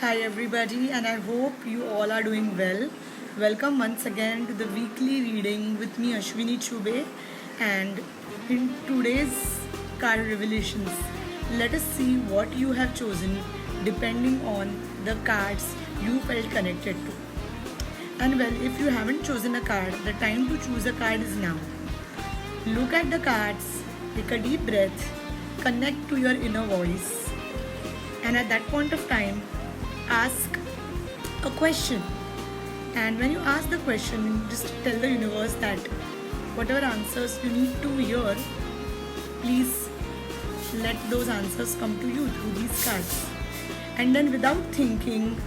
Hi, everybody, and I hope you all are doing well. Welcome once again to the weekly reading with me, Ashwini Chube. And in today's card revelations, let us see what you have chosen depending on the cards you felt connected to. And well, if you haven't chosen a card, the time to choose a card is now. Look at the cards, take a deep breath, connect to your inner voice, and at that point of time, ask a question. And when you ask the question, just tell the universe that whatever answers you need to hear, please let those answers come to you through these cards. And then, without thinking,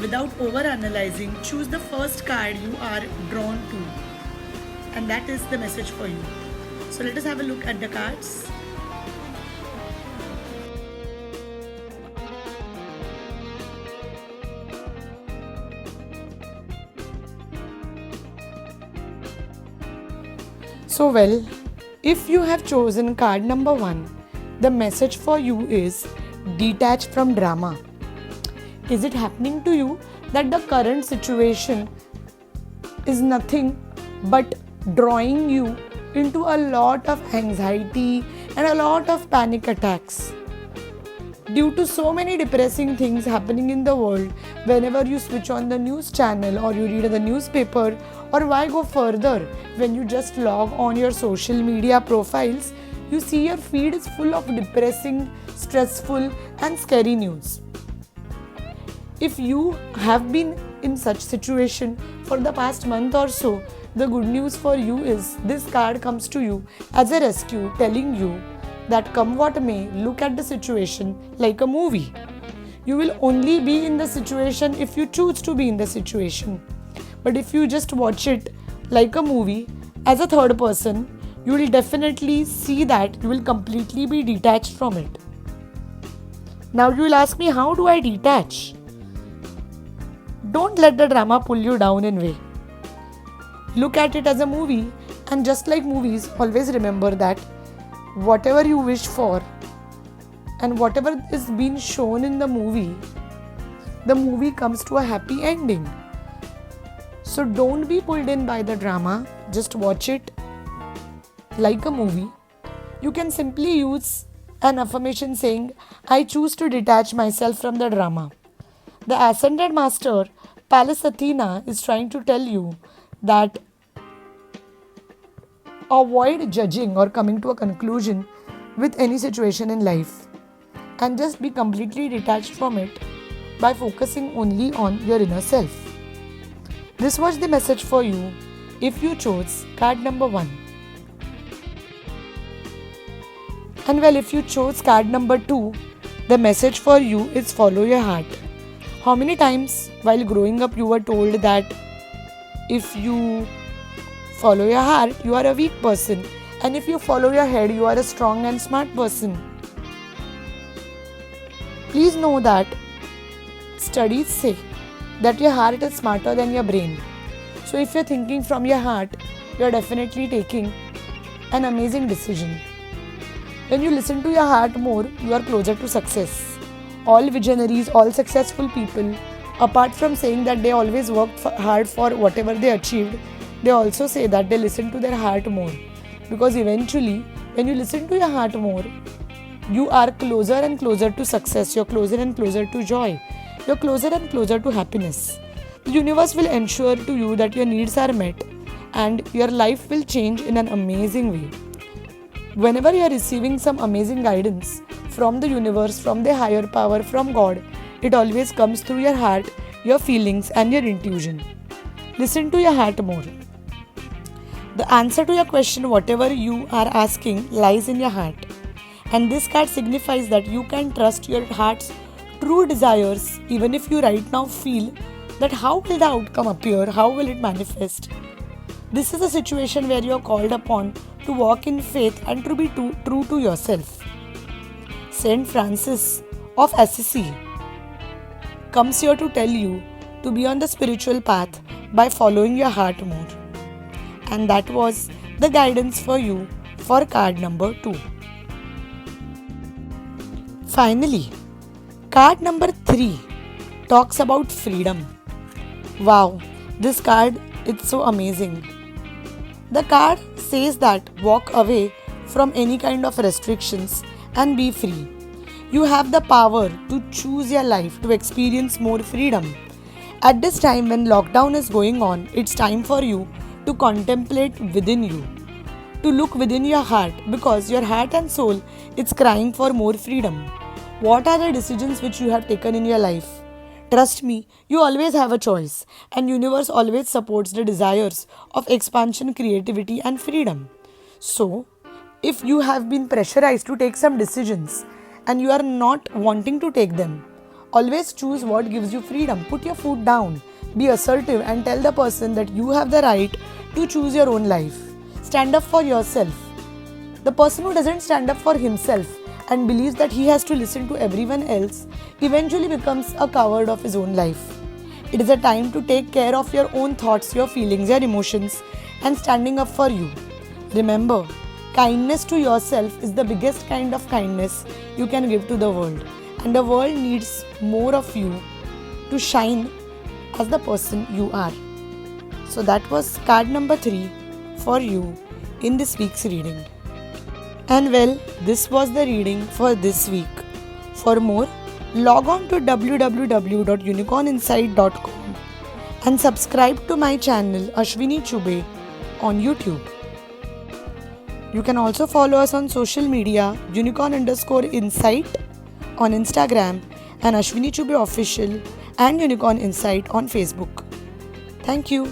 without over analyzing, choose the first card you are drawn to, and that is the message for you. So, let us have a look at the cards. So, well, if you have chosen card number 1, the message for you is detach from drama. Is it happening to you that the current situation is nothing but drawing you into a lot of anxiety and a lot of panic attacks? Due to so many depressing things happening in the world, whenever you switch on the news channel or you read the newspaper, or why go further, when you just log on your social media profiles, you see your feed is full of depressing, stressful, and scary news. If you have been in such situation for the past month or so, the good news for you is this card comes to you as a rescue, telling you that come what may, look at the situation like a movie. You will only be in the situation if you choose to be in the situation. But if you just watch it like a movie as a third person, you will definitely see that you will completely be detached from it. Now you will ask me, how do I detach? Don't let the drama pull you down in way. Look at it as a movie, and just like movies, always remember that whatever you wish for and whatever is being shown in the movie comes to a happy ending. So don't be pulled in by the drama, just watch it like a movie. You can simply use an affirmation saying, I choose to detach myself from the drama. The Ascended Master, Pallas Athena, is trying to tell you that avoid judging or coming to a conclusion with any situation in life, and just be completely detached from it by focusing only on your inner self. This was the message for you if you chose card number 1. And well, if you chose card number 2, the message for you is follow your heart. How many times while growing up you were told that if you follow your heart, you are a weak person, and if you follow your head, you are a strong and smart person? Please know that studies say that your heart is smarter than your brain. So if you're thinking from your heart, you're definitely taking an amazing decision. When you listen to your heart more, you are closer to success. All visionaries, all successful people, apart from saying that they always worked hard for whatever they achieved, they also say that they listen to their heart more. Because eventually, when you listen to your heart more, you are closer and closer to success, you're closer and closer to joy, you're closer and closer to happiness. The universe will ensure to you that your needs are met and your life will change in an amazing way. Whenever you are receiving some amazing guidance from the universe, from the higher power, from God, it always comes through your heart, your feelings, and your intuition. Listen to your heart more. The answer to your question, whatever you are asking, lies in your heart. And this card signifies that you can trust your heart's true desires, even if you right now feel that how will the outcome appear, how will it manifest. This is a situation where you are called upon to walk in faith and to be true to yourself. Saint Francis of Assisi comes here to tell you to be on the spiritual path by following your heart more. And that was the guidance for you for card number 2. Finally, card number 3 talks about freedom. Wow, this card is so amazing. The card says that walk away from any kind of restrictions and be free. You have the power to choose your life to experience more freedom. At this time when lockdown is going on, it's time for you to contemplate within you, to look within your heart because your heart and soul is crying for more freedom. What are the decisions which you have taken in your life? Trust me, you always have a choice and universe always supports the desires of expansion, creativity and freedom. So, if you have been pressurized to take some decisions and you are not wanting to take them, always choose what gives you freedom. Put your foot down, be assertive and tell the person that you have the right to choose your own life. Stand up for yourself. The person who doesn't stand up for himself and believes that he has to listen to everyone else eventually becomes a coward of his own life. It is a time to take care of your own thoughts, your feelings, your emotions and standing up for you. Remember, kindness to yourself is the biggest kind of kindness you can give to the world, and the world needs more of you to shine as the person you are. So that was card number 3 for you in this week's reading. And well, this was the reading for this week. For more, log on to www.unicorninsight.com and subscribe to my channel Ashwini Chube on YouTube. You can also follow us on social media unicorn_insight on Instagram and Ashwini Chube official and Unicorn Insight on Facebook. Thank you.